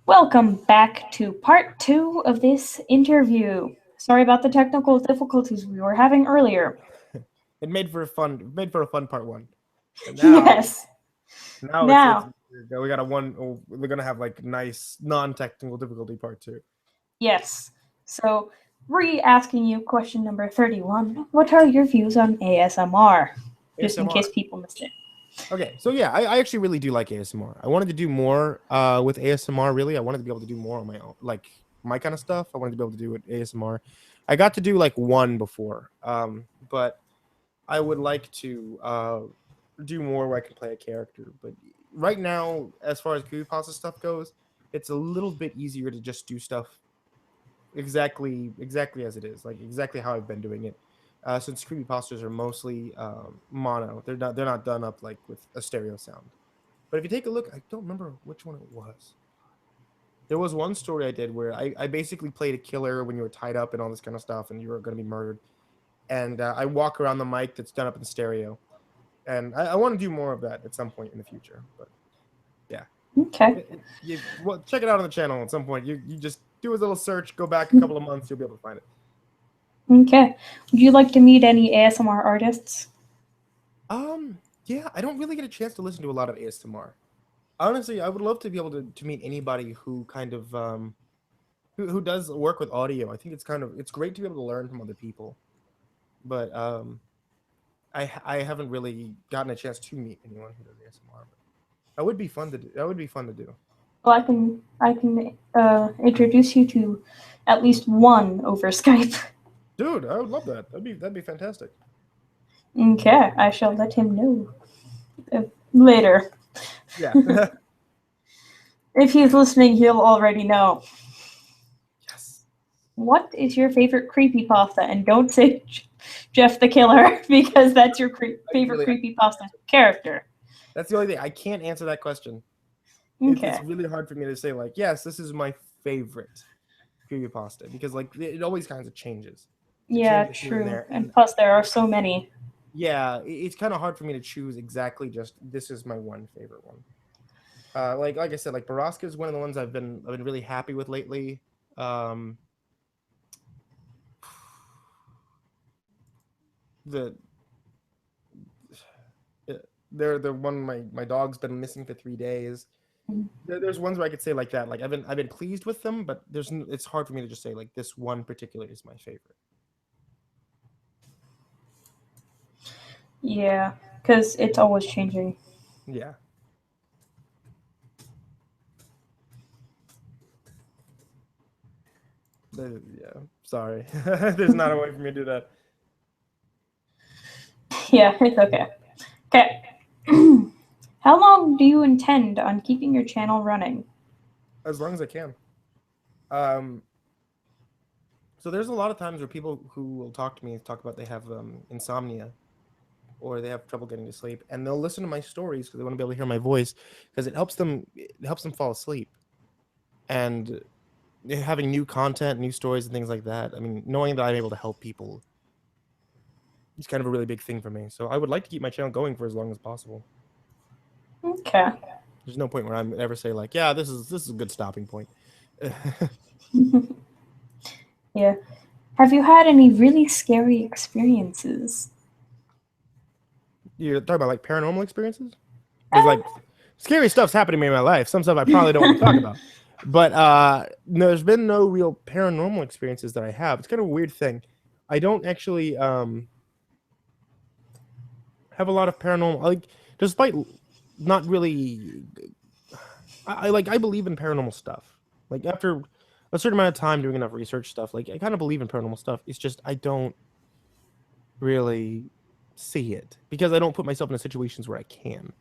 Welcome back to part 2 of this interview. Sorry about the technical difficulties we were having earlier. It made for a fun part one. And now Yes. now it's Now, we got a one we're gonna have like nice non-technical difficulty part two. yes. So, re-asking you question number 31. What are your views on ASMR? Just in case ASMR. people missed it. Okay, so yeah, I actually really do like ASMR. I wanted to do more with ASMR. Really, I wanted to be able to do more on my own, like my kind of stuff. I wanted to be able to do with ASMR. I got to do like one before, but I would like to do more where I can play a character. But right now, as far as creepypasta stuff goes, it's a little bit easier to just do stuff exactly as it is, like exactly how I've been doing it. Since creepypastas are mostly mono, they're not done up like with a stereo sound. But if you take a look, I don't remember which one it was. There was one story I did where I basically played a killer when you were tied up and all this kind of stuff, and you were going to be murdered. And I walk around the mic that's done up in stereo, and I want to do more of that at some point in the future. But yeah, Okay. well, check it out on the channel at some point. You just do a little search, go back a couple of months, you'll be able to find it. Okay. Would you like to meet any ASMR artists? Yeah, I don't really get a chance to listen to a lot of ASMR. Honestly, I would love to be able to meet anybody who kind of who does work with audio. I think it's great to be able to learn from other people. But I haven't really gotten a chance to meet anyone who does ASMR. But that would be fun to do. That would be fun to do. Well, I can introduce you to at least one over Skype. Dude, I would love that. That'd be fantastic. Okay, I shall let him know later. Yeah. If he's listening, he'll already know. Yes. What is your favorite creepypasta? And don't say Jeff the Killer, because that's your favorite I creepypasta character. That's the only thing. I can't answer that question. It's Okay. really hard for me to say like, yes, this is my favorite creepypasta because like it always kind of changes. It Yeah, changes here and true. there, And and plus, there are so many. yeah, it's kind of hard for me to choose exactly just this is my one favorite one. Like I said, like Baraska is one of the ones I've been really happy with lately. Um, the uh, they're the one my dog's been missing for 3 days. There's ones where I could say like that. Like I've been pleased with them, but it's hard for me to just say like this one particular is my favorite. Yeah, because it's always changing. Yeah. Yeah. Sorry. There's not a way for me to do that. Yeah, it's okay. Okay. How long do you intend on keeping your channel running? As long as I can. Um, so there's a lot of times where people who will talk to me talk about they have insomnia or they have trouble getting to sleep, and they'll listen to my stories because they want to be able to hear my voice because it helps them fall asleep. And having new content, new stories, and things like that. I mean, knowing that I'm able to help people is kind of a really big thing for me. So I would like to keep my channel going for as long as possible. Okay. There's no point where I'm ever say like, yeah, this is a good stopping point. Yeah. Have you had any really scary experiences? You're talking about like paranormal experiences? Because like scary stuff's happening to me in my life. Some stuff I probably don't want to talk about. But no, there's been no real paranormal experiences that I have. It's kind of a weird thing. I don't actually have a lot of paranormal like despite not really I believe in paranormal stuff. Like after a certain amount of time doing enough research stuff, like I kind of believe in paranormal stuff. It's just I don't really see it because I don't put myself in situations where I can.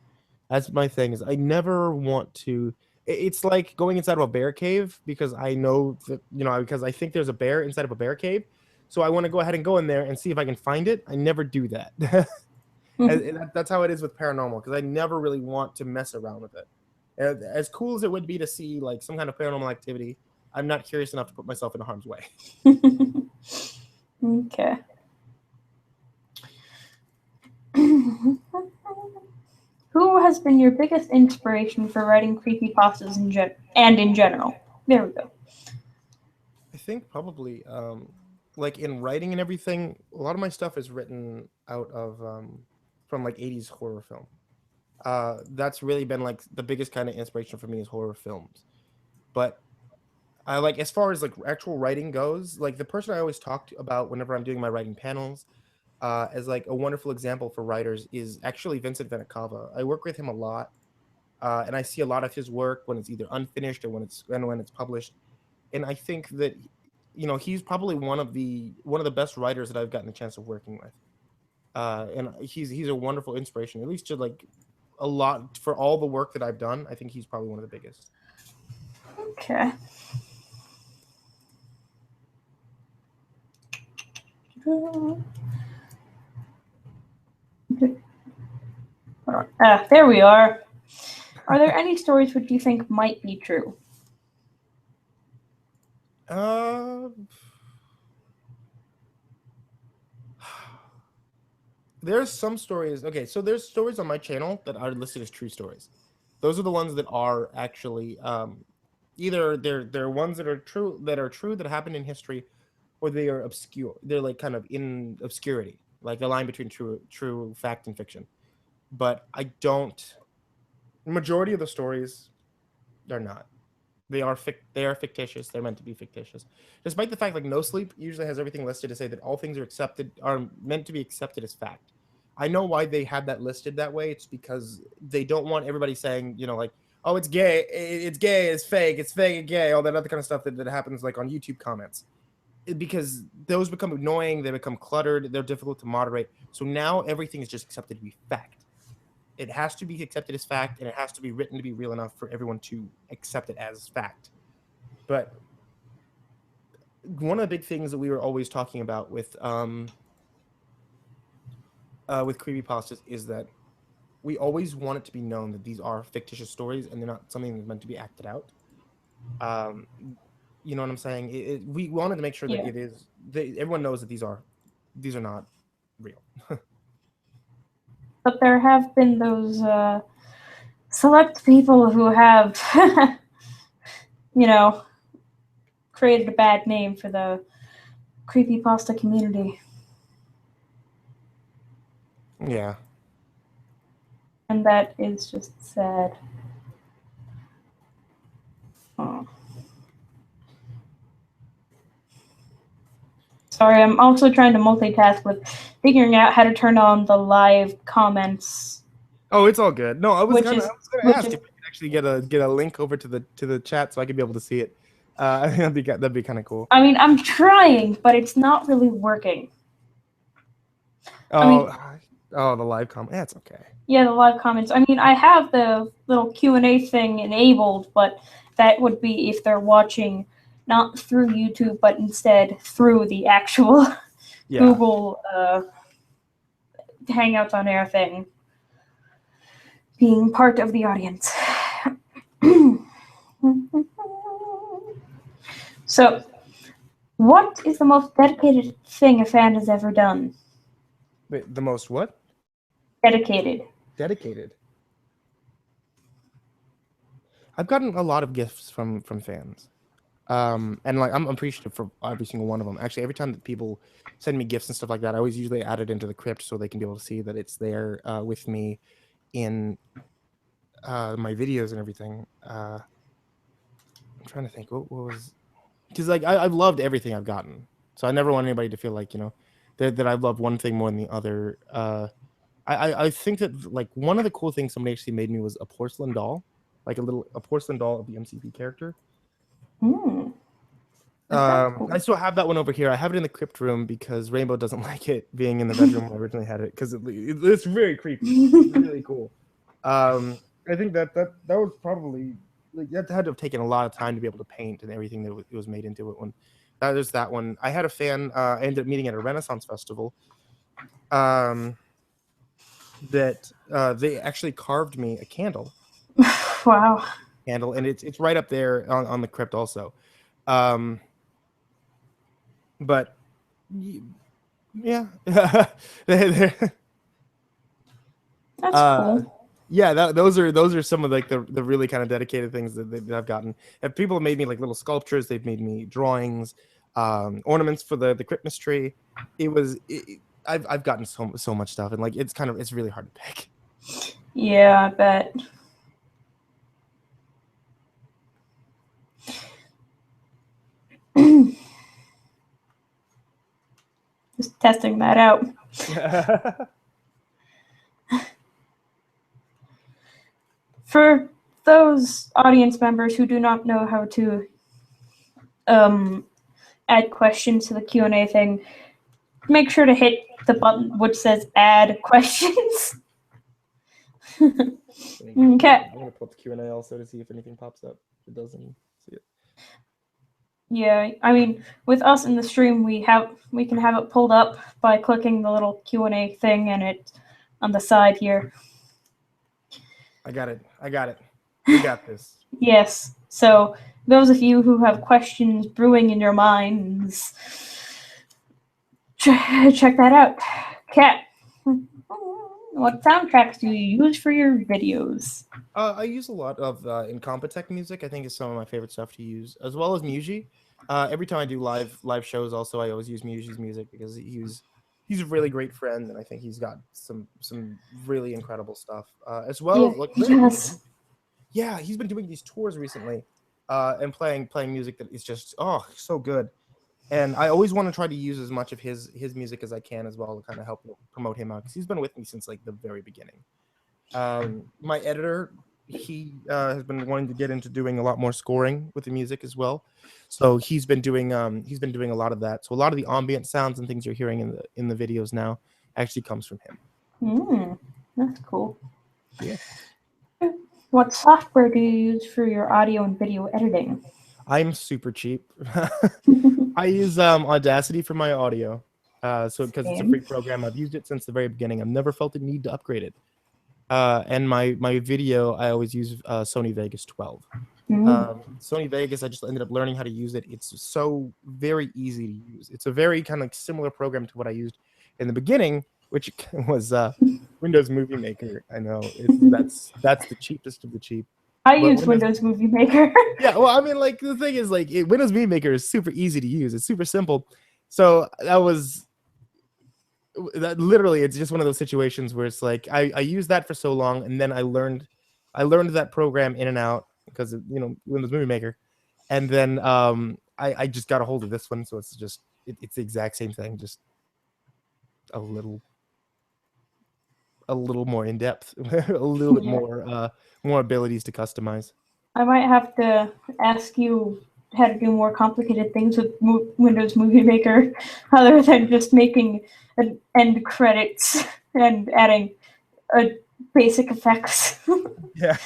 That's my thing is I never want to it's like going inside of a bear cave because I know that because I think there's a bear inside of a bear cave. So I want to go ahead and go in there and see if I can find it. I never do that. That's how it is with paranormal because I never really want to mess around with it. As cool as it would be to see like some kind of paranormal activity, I'm not curious enough to put myself in harm's way. Okay. Who has been your biggest inspiration for writing creepypastas in general? There we go. I think probably like in writing and everything, a lot of my stuff is written out of from like 80s horror film. That's really been like the biggest kind of inspiration for me is horror films. But I like as far as like actual writing goes, like the person I always talk about whenever I'm doing my writing panels, as like a wonderful example for writers is actually Vincent Venicava. I work with him a lot, and I see a lot of his work when it's either unfinished or when it's published. And I think that he's probably one of the best writers that I've gotten the chance of working with. And he's a wonderful inspiration, at least to like a lot for all the work that I've done. I think he's probably one of the biggest. Okay. There we are. Are there any stories which you think might be true? There's some stories. Okay, so there's stories on my channel that are listed as true stories. Those are the ones that are actually either they're ones that are true that happened in history, or they are obscure. They're like kind of in obscurity, like the line between true fact and fiction. But I don't. The majority of the stories, they're not. They are fictitious. They're meant to be fictitious, despite the fact like No Sleep usually has everything listed to say that all things are meant to be accepted as fact. I know why they had that listed that way. It's because they don't want everybody saying, like, oh, it's gay, it's fake, it's gay, all that other kind of stuff that happens like on YouTube comments. Because those become annoying, they become cluttered, they're difficult to moderate. So now everything is just accepted to be fact. It has to be accepted as fact, and it has to be written to be real enough for everyone to accept it as fact. But one of the big things that we were always talking about with creepypastas is that we always want it to be known that these are fictitious stories and they're not something that's meant to be acted out. You know what I'm saying? We wanted to make sure that it is. Everyone knows that these are not real. But there have been those select people who have, created a bad name for the creepypasta community. Yeah. And that is just sad. Oh. Sorry, I'm also trying to multitask with figuring out how to turn on the live comments. Oh, it's all good. No, I was gonna ask if you could actually get a link over to the chat so I could be able to see it. That'd be kind of cool. I mean, I'm trying, but it's not really working. Oh, the live comment. Yeah, it's okay. Yeah, the live comments. I mean, I have the little Q&A thing enabled, but that would be if they're watching not through YouTube, but instead through the actual Google Hangouts on Air thing, being part of the audience. So, what is the most dedicated thing a fan has ever done? Wait, the most what? Dedicated. Dedicated. I've gotten a lot of gifts from fans. And like I'm appreciative for every single one of them. Actually, every time that people send me gifts and stuff like that, I always usually add it into the crypt so they can be able to see that it's there with me in my videos and everything. I'm trying to think what was, because like I've loved everything I've gotten, so I never want anybody to feel like that I love one thing more than the other. I think that like one of the cool things somebody actually made me was a porcelain doll, like a porcelain doll of the MCP character. Cool. I still have that one over here. I have it in the crypt room because Rainbow doesn't like it being in the bedroom where I originally had it because it's very creepy. It's really cool. I think that was probably like that had to have taken a lot of time to be able to paint and everything that it was made into it. There's that one. I had a fan. I ended up meeting at a Renaissance festival. That they actually carved me a candle. Wow. Candle, and it's right up there on the crypt also. But yeah. That's cool. Yeah, those are some of like the really kind of dedicated things that I've gotten. If people have made me like little sculptures, they've made me drawings, ornaments for the Christmas tree. I've gotten so much stuff, and like it's really hard to pick. Yeah, I bet. Just testing that out. For those audience members who do not know how to add questions to the Q&A thing, make sure to hit the button which says add questions. Okay. I'm gonna pull up the Q&A also to see if anything pops up. If it doesn't, see it. Yeah, I mean, with us in the stream, we can have it pulled up by clicking the little Q&A thing and it on the side here. I got it. We got this. Yes. So those of you who have questions brewing in your minds, check that out. Cat, what soundtracks do you use for your videos? I use a lot of Incompetech music. I think is some of my favorite stuff to use, as well as Muji. Every time I do live shows, also I always use Muji's music because he's a really great friend, and I think he's got some really incredible stuff. As well as like yes. Yeah, he's been doing these tours recently, and playing music that is just so good. And I always want to try to use as much of his music as I can as well to kind of help promote him out because he's been with me since like the very beginning. My editor, he has been wanting to get into doing a lot more scoring with the music as well, so he's been doing a lot of that. So a lot of the ambient sounds and things you're hearing in the videos now actually comes from him. That's cool. Yeah. What software do you use for your audio and video editing? I'm super cheap. I use Audacity for my audio, so because it's a free program. I've used it since the very beginning. I've never felt the need to upgrade it. And my video, I always use Sony Vegas 12. Sony Vegas, I just ended up learning how to use it. It's so very easy to use. It's a very kind of similar program to what I used in the beginning, which was Windows Movie Maker. I know that's the cheapest of the cheap. I use Windows Movie Maker. Yeah, well, I mean, like the thing is, like Windows Movie Maker is super easy to use. It's super simple. So that literally, it's just one of those situations where it's like I used that for so long, and then I learned that program in and out because of, Windows Movie Maker, and then I just got a hold of this one, so it's just it's the exact same thing, just a little more in depth, a little bit more abilities to customize. I might have to ask you how to do more complicated things with Windows Movie Maker other than just making an end credits and adding basic effects. Yeah.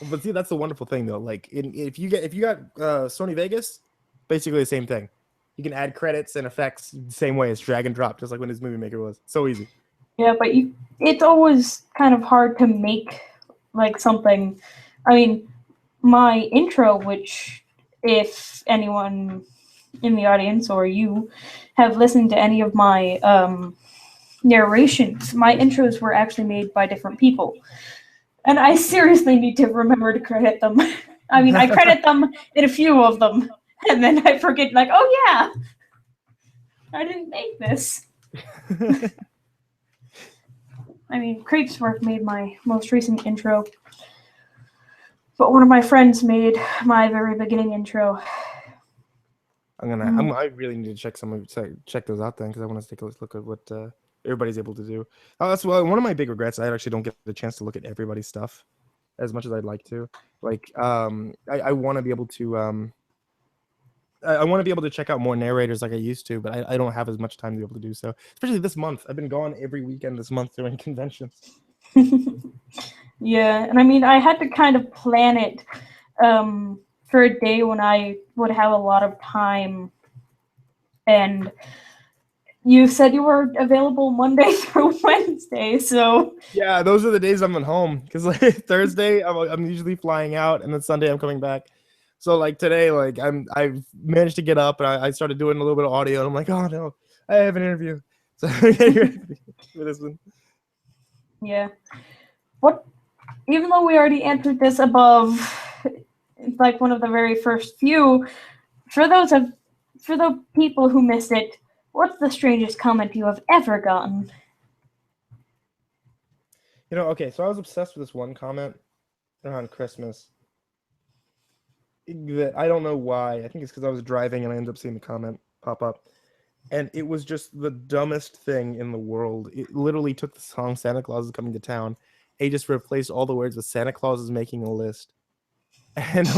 But see, that's the wonderful thing though. Like if you got Sony Vegas, basically the same thing. You can add credits and effects the same way as drag and drop, just like Windows Movie Maker was. So easy. Yeah, but it's always kind of hard to make like something. I mean, my intro, which if anyone in the audience or you have listened to any of my narrations, my intros were actually made by different people. And I seriously need to remember to credit them. I mean, I credit them in a few of them, and then I forget, like, oh yeah, I didn't make this. I mean, Creepsworth made my most recent intro, but one of my friends made my very beginning intro. I really need to check those out then, because I want to take a look at what everybody's able to do. That's one of my big regrets. I actually don't get the chance to look at everybody's stuff as much as I'd like to. Like, I want to be able to. I want to be able to check out more narrators like I used to, but I don't have as much time to be able to do so. Especially this month, I've been gone every weekend this month doing conventions. Yeah, and I mean, I had to kind of plan it for a day when I would have a lot of time. And you said you were available Monday through Wednesday, so yeah, those are the days I'm at home. Because like Thursday, I'm usually flying out, and then Sunday I'm coming back. So like today, like I've managed to get up, and I started doing a little bit of audio, and I'm like, oh no, I have an interview. So for this one. Yeah. even though we already answered this above, like one of the very first few, for the people who missed it, what's the strangest comment you have ever gotten? Okay, so I was obsessed with this one comment around Christmas that I don't know why. I think it's because I was driving and I ended up seeing the comment pop up. And it was just the dumbest thing in the world. It literally took the song Santa Claus is Coming to Town. They just replaced all the words with Santa Claus is making a list. And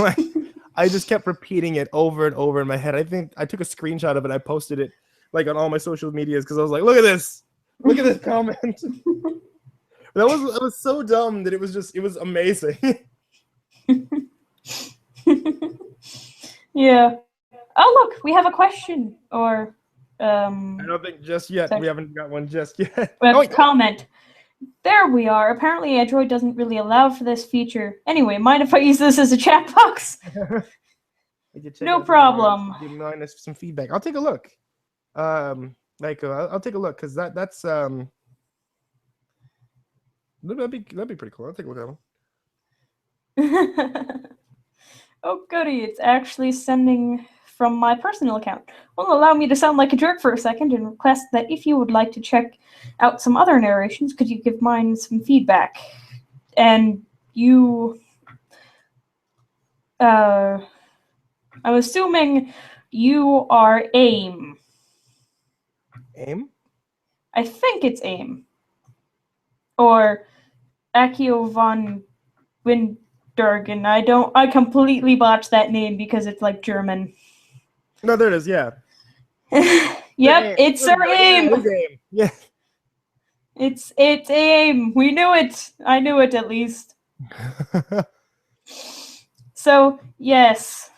I just kept repeating it over and over in my head. I think I took a screenshot of it. I posted it on all my social medias because I was like, look at this comment. That was so dumb that it was amazing. Yeah. Oh, look, we have a question. Or, I don't think just yet. Sorry. We haven't got one just yet. Comment. There we are. Apparently, Android doesn't really allow for this feature. Anyway, mind if I use this as a chat box? No problem. Give us some feedback. I'll take a look. I'll take a look because that's that'd be pretty cool. I'll take a look at one. Oh goody, it's actually sending from my personal account. Will allow me to sound like a jerk for a second and request that if you would like to check out some other narrations, could you give mine some feedback? And you I'm assuming you are AIM. AIM? I think it's AIM. Or Akio von Windergen. I completely botched that name because it's like German. No, there it is, yeah. Yep, it's our AIM. Yeah. It's AIM. We knew it. I knew it at least. So, yes.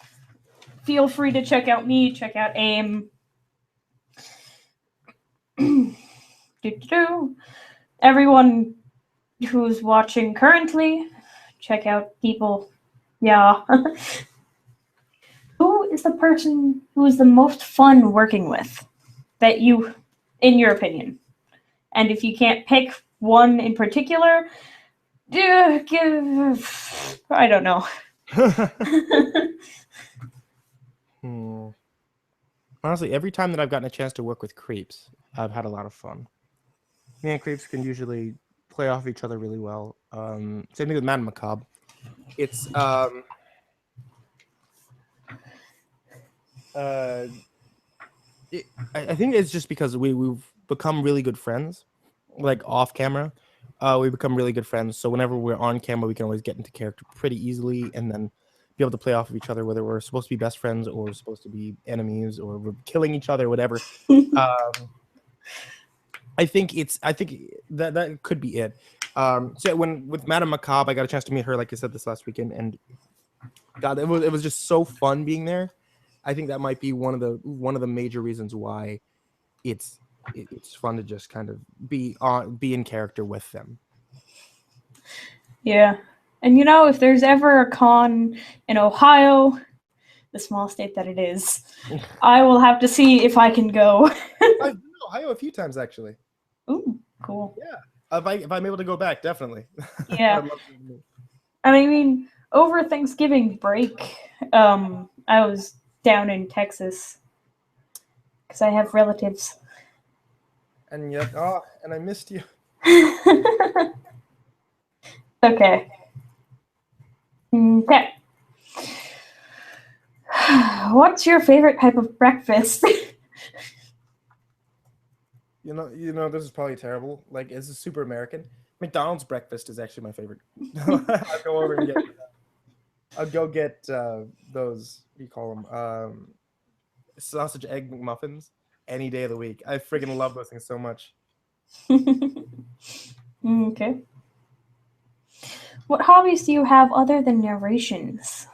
Feel free to check out me, check out AIM. Everyone who's watching currently, check out people. Yeah. Who is the person who is the most fun working with? That you, in your opinion. And if you can't pick one in particular, I don't know. Honestly, every time that I've gotten a chance to work with creeps, I've had a lot of fun. Me and creeps can usually play off each other really well. Same thing with Madame Macabre. It's I think it's just because we've become really good friends, like off camera. We become really good friends. So whenever we're on camera, we can always get into character pretty easily, and then be able to play off of each other, whether we're supposed to be best friends or we're supposed to be enemies or we're killing each other, whatever. I think that could be it. So with Madame Macabre, I got a chance to meet her, like I said, this last weekend, and God, it was just so fun being there. I think that might be one of the major reasons why it's fun to just kind of be in character with them. Yeah. And if there's ever a con in Ohio, the small state that it is, I will have to see if I can go. I've been to Ohio a few times, actually. Ooh, cool. Yeah. If I'm able to go back, definitely. Yeah. I mean, over Thanksgiving break, I was down in Texas because I have relatives. And yet, and I missed you. Okay. What's your favorite type of breakfast? This is probably terrible. Like, this is super American. McDonald's breakfast is actually my favorite. I'll go get those. What do you call them? Sausage egg McMuffins any day of the week. I freaking love those things so much. Okay. What hobbies do you have other than narrations?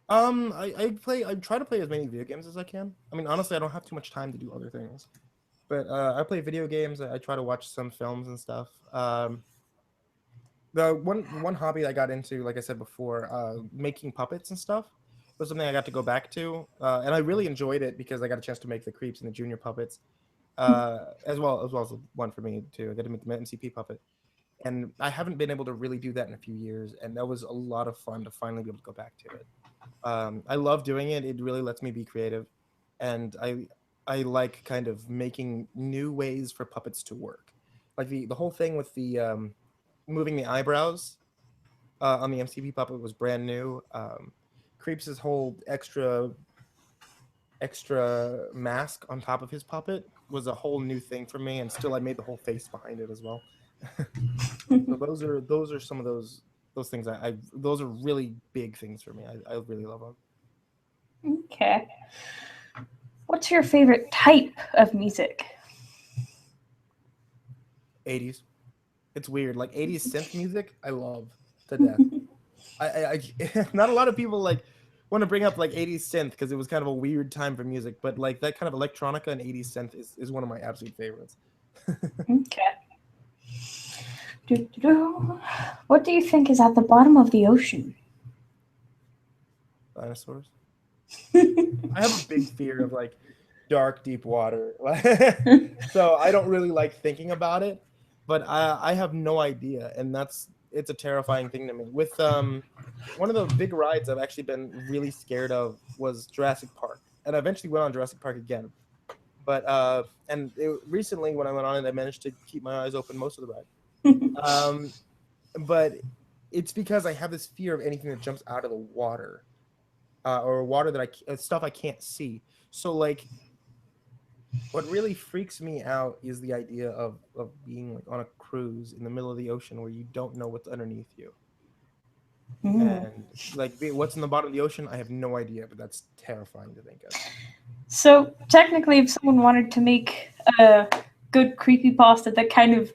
I try to play as many video games as I can. I mean, honestly, I don't have too much time to do other things. But I play video games. I try to watch some films and stuff. The one hobby I got into, like I said before, making puppets and stuff, was something I got to go back to, and I really enjoyed it because I got a chance to make the creeps and the junior puppets, as well as one for me too. I got to make the MCP puppet, and I haven't been able to really do that in a few years, and that was a lot of fun to finally be able to go back to it. I love doing it. It really lets me be creative, and I like kind of making new ways for puppets to work. Like the whole thing with the moving the eyebrows on the MCP puppet was brand new. Creeps' whole extra mask on top of his puppet was a whole new thing for me, and still I made the whole face behind it as well. So those are some of those things I those are really big things for me. I really love them. Okay. What's your favorite type of music? 80s. It's weird. Like 80s synth music, I love to death. I not a lot of people like want to bring up like 80s synth because it was kind of a weird time for music, but like that kind of electronica and 80s synth is one of my absolute favorites. Okay. What do you think is at the bottom of the ocean? Dinosaurs. I have a big fear of like dark, deep water. So I don't really like thinking about it, but I have no idea. And it's a terrifying thing to me. With one of the big rides I've actually been really scared of was Jurassic Park. And I eventually went on Jurassic Park again. But recently when I went on it, I managed to keep my eyes open most of the ride. But it's because I have this fear of anything that jumps out of the water. Or water that stuff I can't see. So like, what really freaks me out is the idea of being like on a cruise in the middle of the ocean where you don't know what's underneath you. And like what's in the bottom of the ocean, I have no idea, but that's terrifying to think of. So technically, if someone wanted to make a good creepypasta that kind of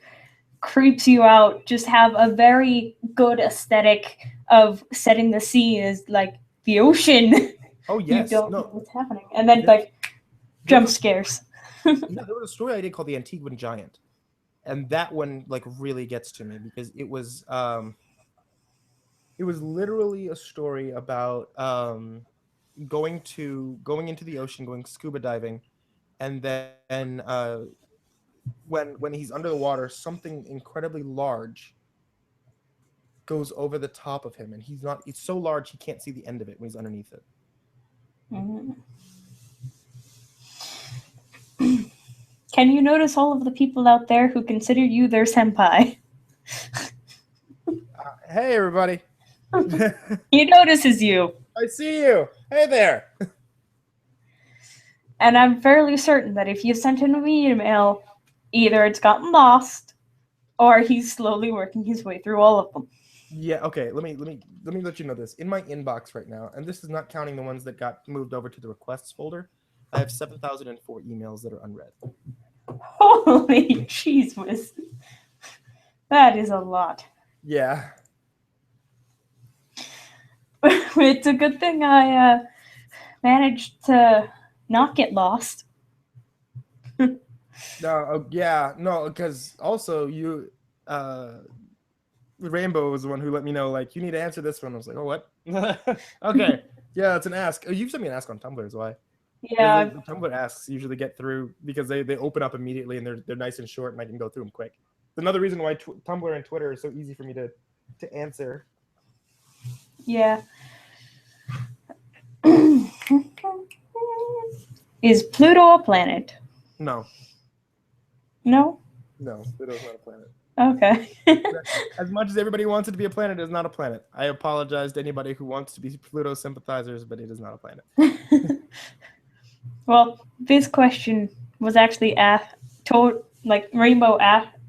creeps you out, just have a very good aesthetic of setting the scene as like the ocean. Oh yes, you don't know what's happening, and then like jump scares. Yeah, there was a story I did called The Antiguan Giant, and that one like really gets to me because it was literally a story about going into the ocean, going scuba diving, and then when he's under the water, something incredibly large goes over the top of him, and it's so large he can't see the end of it when he's underneath it. Can you notice all of the people out there who consider you their senpai? Hey everybody. He notices you. I see you. Hey there. And I'm fairly certain that if you sent him an email, either it's gotten lost or he's slowly working his way through all of them. Yeah, okay. Let me let you know this. In my inbox right now, and this is not counting the ones that got moved over to the requests folder, I have 7,004 emails that are unread. Holy jeez whiz. That is a lot. Yeah. It's a good thing I managed to not get lost. No, yeah, no, because also you, Rainbow was the one who let me know, like, you need to answer this one. I was like, oh, what? Okay, yeah, it's an ask. Oh, you sent me an ask on Tumblr is why. Yeah. The Tumblr asks usually get through because they open up immediately and they're nice and short and I can go through them quick. It's another reason why Tumblr and Twitter are so easy for me to answer. Yeah. Is Pluto a planet? No. No? No, Pluto's not a planet. Okay. As much as everybody wants it to be a planet, it is not a planet. I apologize to anybody who wants to be Pluto sympathizers, but it is not a planet. Well, this question was actually Rainbow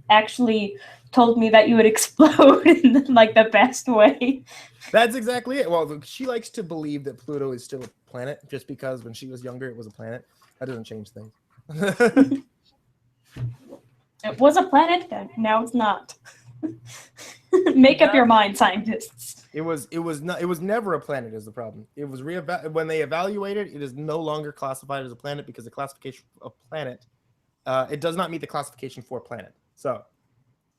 actually told me that you would explode in like the best way. That's exactly it. Well, she likes to believe that Pluto is still a planet just because when she was younger it was a planet. That doesn't change things. It was a planet, now it's not. Make up your mind, scientists. It was never a planet is the problem. It was when they evaluated it is no longer classified as a planet because the classification of planet it does not meet the classification for planet. So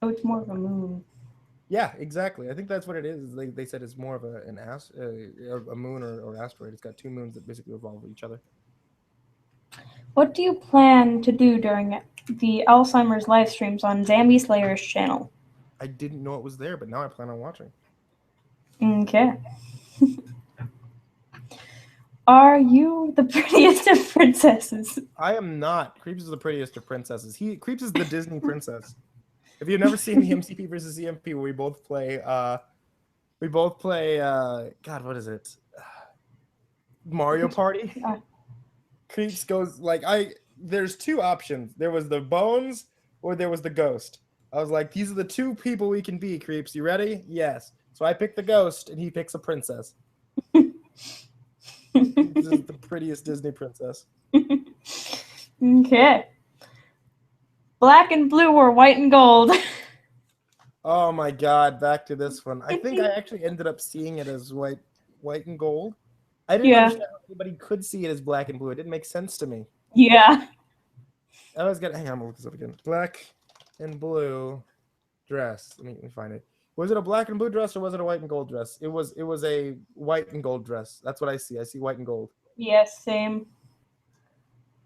it's more of a moon. Yeah, exactly. I think that's what it is. They said it's more of a moon or asteroid. It's got two moons that basically revolve each other. What do you plan to do during the Alzheimer's live streams on Zambi Slayer's channel? I didn't know it was there, but now I plan on watching. Okay. Are you the prettiest of princesses? I am not. Creeps is the prettiest of princesses. Creeps is the Disney princess. If you've never seen the MCP versus CMP, where we both play God, what is it? Mario Party. Creeps goes like there's two options. There was the bones or there was the ghost. I was like, these are the two people we can be, Creeps. You ready? Yes. So I picked the ghost and he picks a princess. This is the prettiest Disney princess. Okay. Black and blue or white and gold? Oh my god, back to this one. I think I actually ended up seeing it as white and gold. I didn't understand how anybody could see it as black and blue. It didn't make sense to me. Yeah. I was gonna hang on, I'm gonna look this up again. Black and blue dress. Let me find it. Was it a black and blue dress or was it a white and gold dress? It was a white and gold dress. That's what I see. I see white and gold. Yes, same.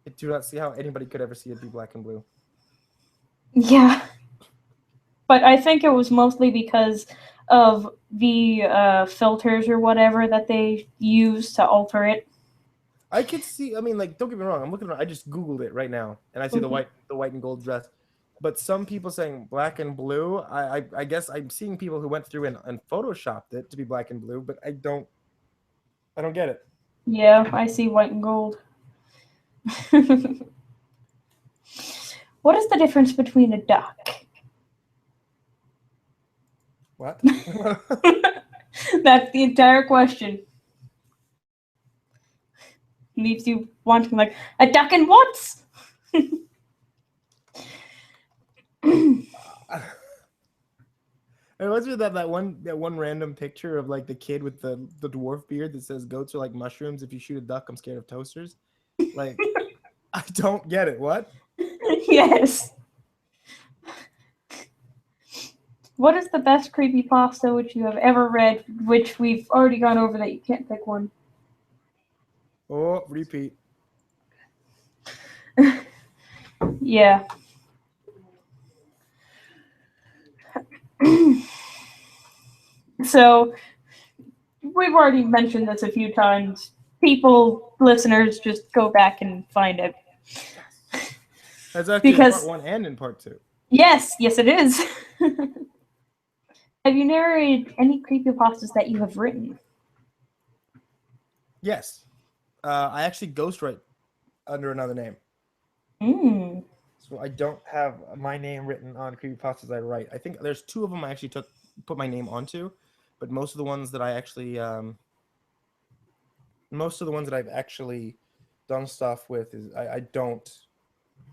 I do not see how anybody could ever see it be black and blue. Yeah. But I think it was mostly because of the filters or whatever that they use to alter it. I could see. I mean, like, don't get me wrong. I'm looking. I just Googled it right now, and I see the white and gold dress. But some people saying black and blue. I guess I'm seeing people who went through and photoshopped it to be black and blue, but I don't get it. Yeah, I see white and gold. What is the difference between a duck? What? That's the entire question. Leaves you wanting like a duck and what? And was there that one random picture of like the kid with the dwarf beard that says goats are like mushrooms. If you shoot a duck, I'm scared of toasters. Like, I don't get it. What? Yes. What is the best creepypasta which you have ever read, which we've already gone over that you can't pick one? Oh, repeat. Yeah. So, we've already mentioned this a few times. People, listeners, just go back and find it. That's actually in part 1 and in part 2. Yes, it is. Have you narrated any creepypastas that you have written? Yes. I actually ghostwrite under another name. So I don't have my name written on creepypastas I write. I think there's 2 of them I actually put my name onto, but most of the ones that I've actually done stuff with is I don't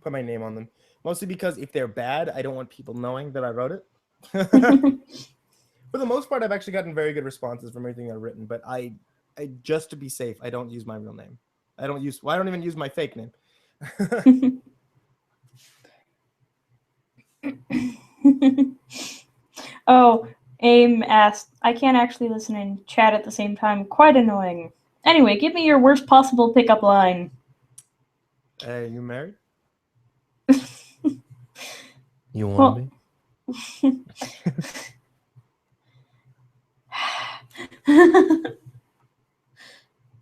put my name on them. Mostly because if they're bad, I don't want people knowing that I wrote it. For the most part, I've actually gotten very good responses from everything I've written, but I just to be safe, I don't use my real name. I don't even use my fake name. Oh, Aim asked, I can't actually listen and chat at the same time. Quite annoying. Anyway, give me your worst possible pickup line. Hey, you married? You want me?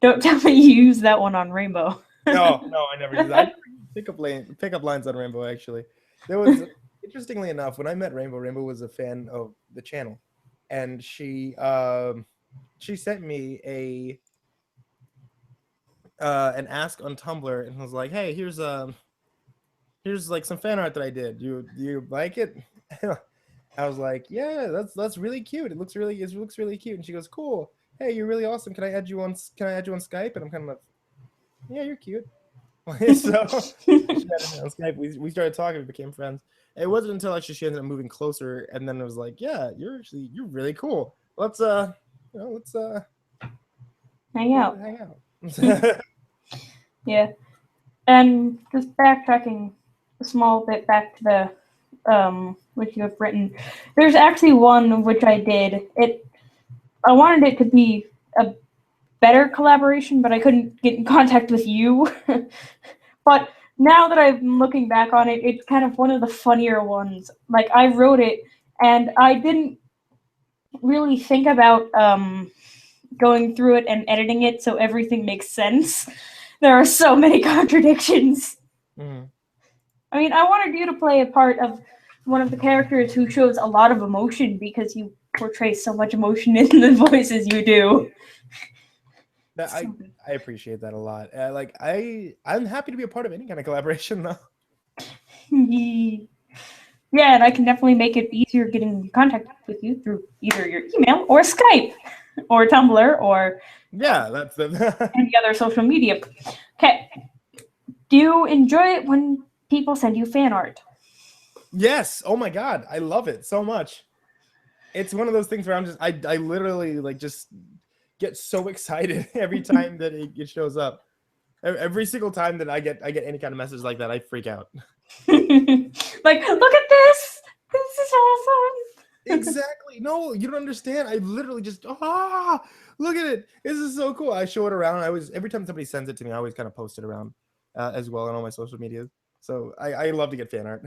Don't tell me you use that one on Rainbow. No, I never use that. I pickup lines on Rainbow, actually. There was, interestingly enough, when I met Rainbow was a fan of the channel, and she sent me an ask on Tumblr and was like, hey, here's like some fan art that I did. You like it? I was like, yeah, that's really cute. It looks really cute. And she goes, cool. Hey, you're really awesome. Can I add you on Skype? And I'm kind of like, yeah, you're cute. So she added me on Skype. We started talking. We became friends. It wasn't until actually she ended up moving closer, and then it was like, yeah, you're really cool. Let's hang out. Yeah. And just backtracking a small bit back to the which you have written. There's actually one which I did. I wanted it to be a better collaboration, but I couldn't get in contact with you. But now that I'm looking back on it, it's kind of one of the funnier ones. Like, I wrote it, and I didn't really think about going through it and editing it so everything makes sense. There are so many contradictions. Mm. I mean, I wanted you to play a part of one of the characters who shows a lot of emotion because you portray so much emotion in the voices you do. That I appreciate that a lot. Like I'm happy to be a part of any kind of collaboration though. Yeah, and I can definitely make it easier getting in contact with you through either your email or Skype or Tumblr or that's the any other social media. Okay. Do you enjoy it when people send you fan art? Yes. Oh my god, I love it so much. It's one of those things where I literally like just get so excited every time that it shows up. Every single time that I get any kind of message like that, I freak out. Like, look at this! This is awesome! Exactly. No, you don't understand. I literally just look at it. This is so cool. I show it around. Every time somebody sends it to me, I always kind of post it around as well on all my social media. So I love to get fan art.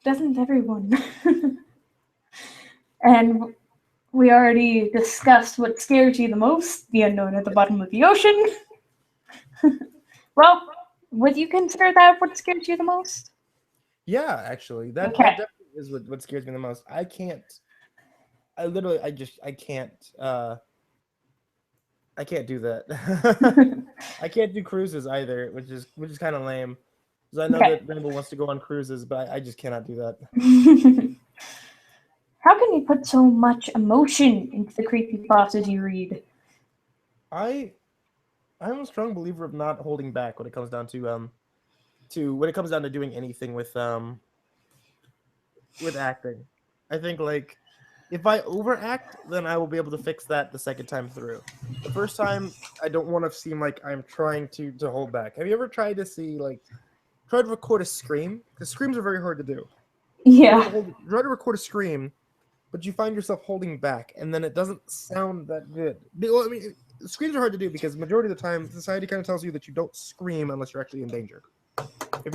Doesn't everyone? And we already discussed what scares you the most, the unknown at the bottom of the ocean. Well, would you consider that what scares you the most? Yeah, actually, that Okay. definitely is what scares me the most. I can't. I literally, I can't. I can't do that. I can't do cruises either, which is kind of lame. Because I know that Rainbow wants to go on cruises, but I just cannot do that. How can you put so much emotion into the creepypastas you read? I'm a strong believer of not holding back when it comes down to doing anything with acting. I think like if I overact, then I will be able to fix that the second time through. The first time, I don't want to seem like I'm trying to hold back. Have you ever tried to record a scream? Because screams are very hard to do. Yeah. Try to record a scream, but you find yourself holding back, and then it doesn't sound that good. Well, I mean, screams are hard to do because majority of the time, society kind of tells you that you don't scream unless you're actually in danger. If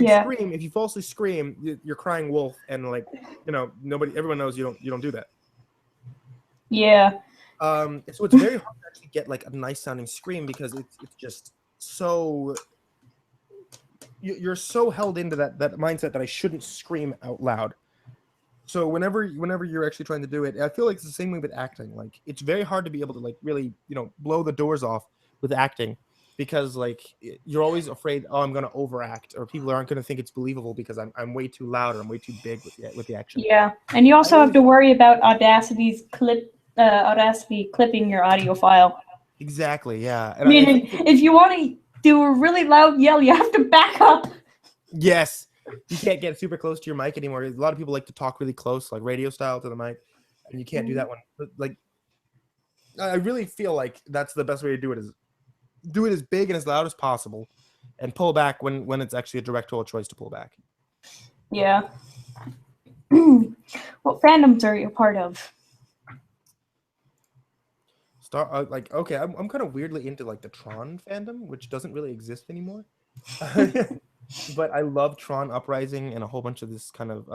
you falsely scream, you're crying wolf, and like, everyone knows you don't do that. Yeah. So it's very hard to actually get like a nice sounding scream because it's just so you're so held into that mindset that I shouldn't scream out loud. So whenever you're actually trying to do it, I feel like it's the same way with acting. Like it's very hard to be able to like really blow the doors off with acting because like you're always afraid, oh, I'm going to overact, or people aren't going to think it's believable because I'm way too loud or I'm way too big with the action. Yeah, and you also have to worry about Audacity's Audacity clipping your audio file. Exactly. Yeah. And Meaning, if you want to do a really loud yell, you have to back up. Yes. You can't get super close to your mic anymore. A lot of people like to talk really close, like radio style to the mic, and you can't do that one. But like, I really feel like that's the best way to do it, is do it as big and as loud as possible, and pull back when it's actually a directorial choice to pull back. Yeah. What fandoms are you a part of? Okay, I'm kind of weirdly into like the Tron fandom, which doesn't really exist anymore. But I love Tron Uprising and a whole bunch of this kind of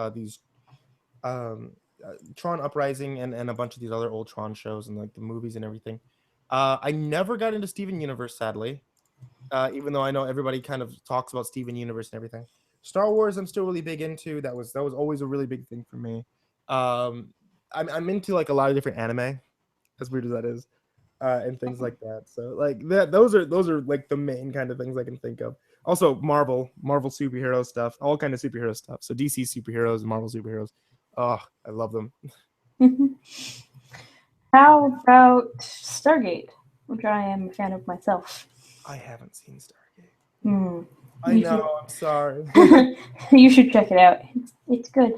Tron Uprising and a bunch of these other old Tron shows and like the movies and everything. I never got into Steven Universe, sadly, even though I know everybody kind of talks about Steven Universe and everything. Star Wars, I'm still really big into. That was always a really big thing for me. I'm into like a lot of different anime, as weird as that is, and things like that. So like those are like the main kind of things I can think of. Also, Marvel superhero stuff, all kind of superhero stuff. So DC superheroes and Marvel superheroes. Oh, I love them. How about Stargate, which I am a fan of myself? I haven't seen Stargate. I know. I'm sorry. You should check it out. It's good.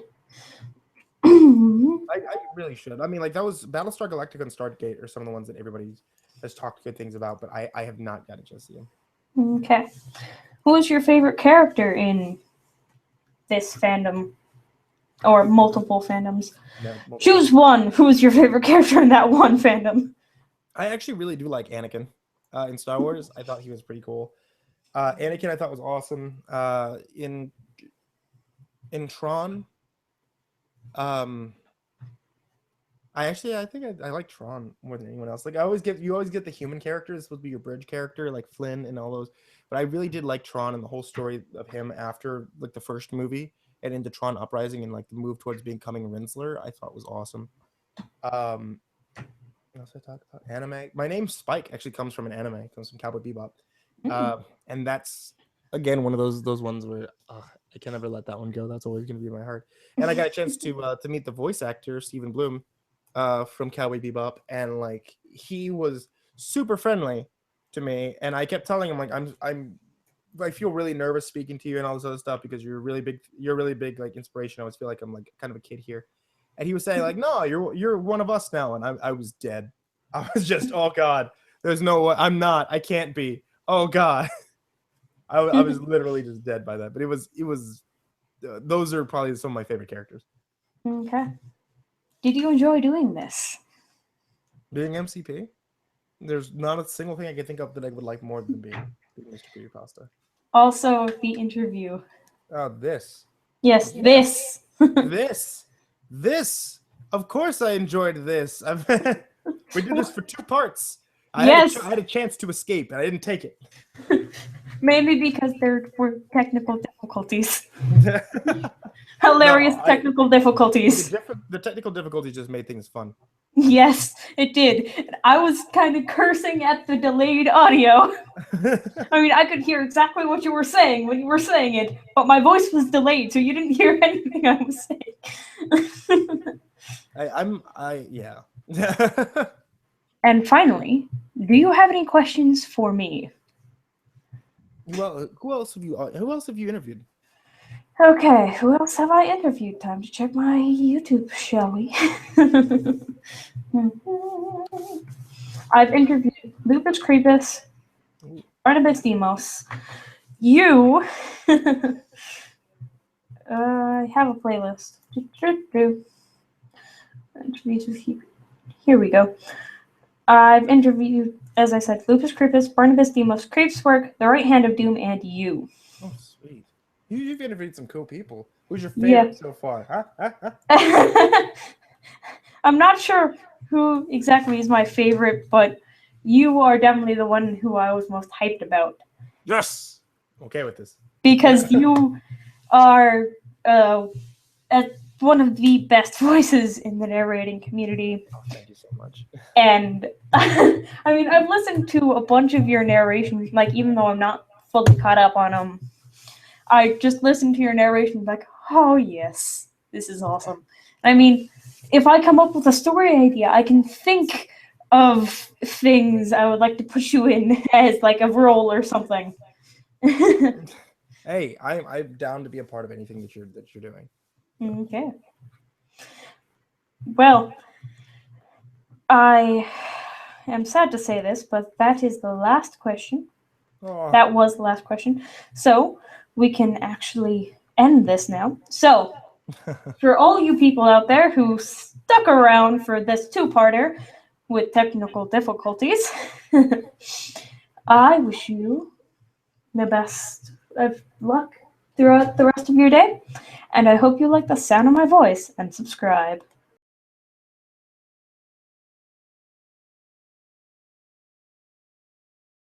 I really should. I mean, like that was Battlestar Galactica and Stargate are some of the ones that everybody has talked good things about, but I have not gotten a chance to see them. Okay. Who is your favorite character in this fandom? Or multiple fandoms? Yeah, multiple. Choose one. Who's your favorite character in that one fandom? I actually really do like Anakin in Star Wars. I thought he was pretty cool. Anakin I thought was awesome. In Tron, I think I like Tron more than anyone else. Like you always get the human character. It's supposed to be your bridge character, like Flynn and all those. But I really did like Tron and the whole story of him after like the first movie and into Tron Uprising and like the move towards becoming Rinsler. I thought was awesome. What else I talk about? Anime. My name Spike actually comes from an anime. It comes from Cowboy Bebop. And that's again one of those ones where I can never let that one go. That's always going to be in my heart. And I got a chance to meet the voice actor Stephen Bloom from Cowboy Bebop, and like he was super friendly to me. And I kept telling him like I feel really nervous speaking to you and all this other stuff because you're really big like inspiration. I always feel like I'm like kind of a kid here. And he was saying like, no, you're one of us now. And I was dead. I was just, oh God, there's no way. I'm not. I can't be. Oh God. I was literally just dead by that. But it was those are probably some of my favorite characters. Okay. Did you enjoy doing this? Doing MCP? There's not a single thing I can think of that I would like more than being Mr. Creepypasta. Also, the interview. This. Yes, yeah. This. Of course I enjoyed this. We did this for 2 parts. I had a chance to escape, and I didn't take it. Maybe because there were technical difficulties. Hilarious technical difficulties. The technical difficulties just made things fun. Yes, it did. I was kind of cursing at the delayed audio. I mean, I could hear exactly what you were saying when you were saying it, but my voice was delayed, so you didn't hear anything I was saying. Yeah. And finally, do you have any questions for me? Well, who else have you interviewed? Okay, who else have I interviewed? Time to check my YouTube, shall we? I've interviewed Lupus Creepus, Barnabas Demos, you. I have a playlist. Here we go. I've interviewed, as I said, Lupus Creepus, Barnabas Demos, Creepswork, The Right Hand of Doom, and you. Oh, sweet. You've interviewed some cool people. Who's your favorite so far? I'm not sure who exactly is my favorite, but you are definitely the one who I was most hyped about. Yes! Okay with this. Because you are one of the best voices in the narrating community. Oh, thank you so much. And I mean, I've listened to a bunch of your narrations, like even though I'm not fully caught up on them. I just listened to your narration like, oh yes, this is awesome. I mean, if I come up with a story idea, I can think of things I would like to put you in as like a role or something. Hey, I'm down to be a part of anything that you're doing. Okay. Well, I am sad to say this, but that is the last question. Oh. That was the last question. So we can actually end this now. So for all you people out there who stuck around for this 2-parter with technical difficulties, I wish you the best of luck throughout the rest of your day. And I hope you like the sound of my voice and subscribe.